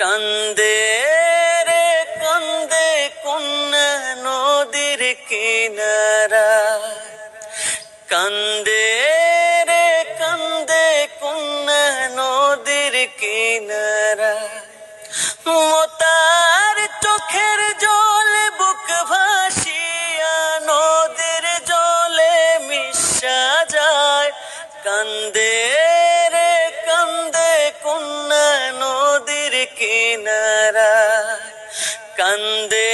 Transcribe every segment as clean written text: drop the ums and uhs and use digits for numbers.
কান্দে রে কান্দে কন্যা নদীর কিনারা, কান্দে রে কান্দে কন্যা নদীর কিনারা। মোতার চোখের জলে বুক ভাসিয়া নদীর জলে মিশা যায়। কান্দে রে কান্দে কন্যা নদীর কিনারা, কান্দে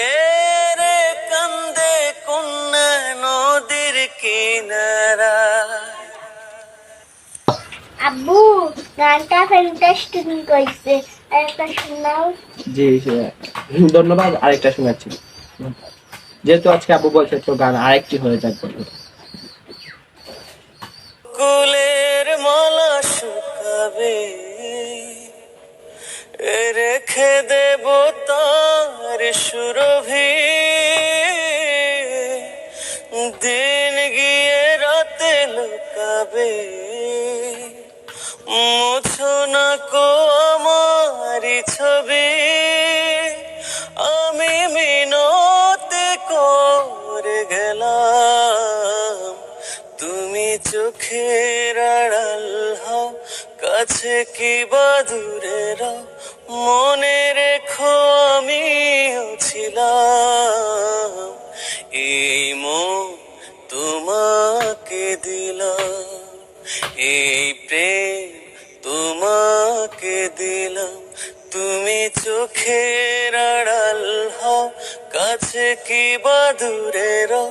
রে কান্দে কন্যা নদীর কিনারা। আব্বু গানটা ফ্যান্টাস্টিক কইছে, আরেকটা শোনাও। জি ধন্যবাদ, আরেকটা শোনাচ্ছি। যেহেতু আজকে আব্বু বলছে তো গান আরেকটি হয়ে যাক। কুলের মালা শুকাবে, রেখে দেব তার সুরভি। দিন গিয়ে রাতে লুকাবে, মুছো না কো আমারি ছবি। আমি মিনতি করে গেলাম, তুমি চোখের আড়াল হও, কাছে কি বা দূরে রও। মনে রেখো আমিও ছিলাম, এই মন তোমাকে দিলাম, এই প্রেম তোমাকে দিলাম। তুমি চোখের আড়াল হও, কাছে কি বা দূরে রও।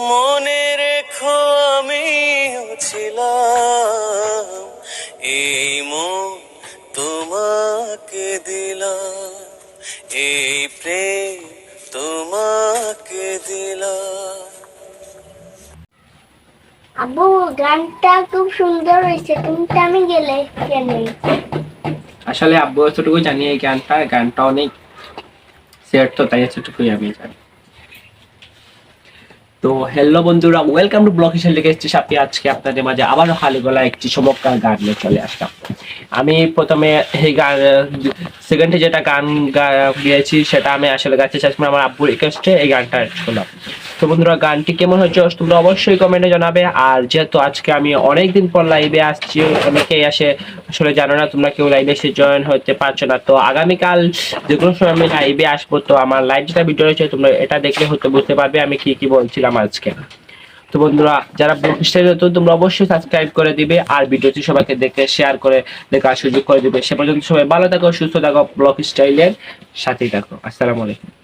মনে রেখো আমিও ছিলাম, এই মন তোমাকে দিলাম, এই প্রেম তোমাকে দিলাম। আব্বু গানটা খুব সুন্দর হয়েছে, কিন্তু আমি গেলে কেন? আসলে আব্বু এতটুকু জানি এই গানটা অনেক সেট, তো তাই এতটুকুই আমি জানি। তো হ্যালো বন্ধুরা, ওয়েলকাম টু ব্লগ হিসেবে লিখে এসেছি সাথে আজকে আপনাদের মাঝে আবারও হালি গলা একটি চমৎকার গান নিয়ে চলে আসলাম। আমি প্রথমে এই গান সেকেন্ডে যেটা গান গিয়েছি সেটা আমি আসলে গাইতে চাইছিলাম, আমার আব্বুর রিকোয়েস্টে এই গানটা শোনাম। তো বন্ধুরা গানটি কেমন হচ্ছে তোমরা অবশ্যই কমেন্টে জানাবে। আর যেহেতু আজকে আমি অনেকদিন পর লাইভে আসছি, অনেকেই আসে আসলে জানো না, তোমরা কেউ লাইভে এসে জয়েন হতে পারছো না। তো আগামীকাল যে কোনো সময় আমি লাইভে আসবো। তো আমার লাইভ যেটা ভিডিও রয়েছে তোমরা এটা দেখলে হয়তো বুঝতে পারবে আমি কি কি বলছিলাম আজকে। তো বন্ধুরা যারা ব্লগ স্টাইল নতুন তোমরা অবশ্যই সাবস্ক্রাইব করে দিবে, আর ভিডিওটি সবাইকে দেখে শেয়ার করে দেখার সুযোগ করে দিবে। সে পর্যন্ত সবাই ভালো থাকো, সুস্থ থাকো, ব্লগ স্টাইলের সাথেই থাকো। আসসালামু আলাইকুম।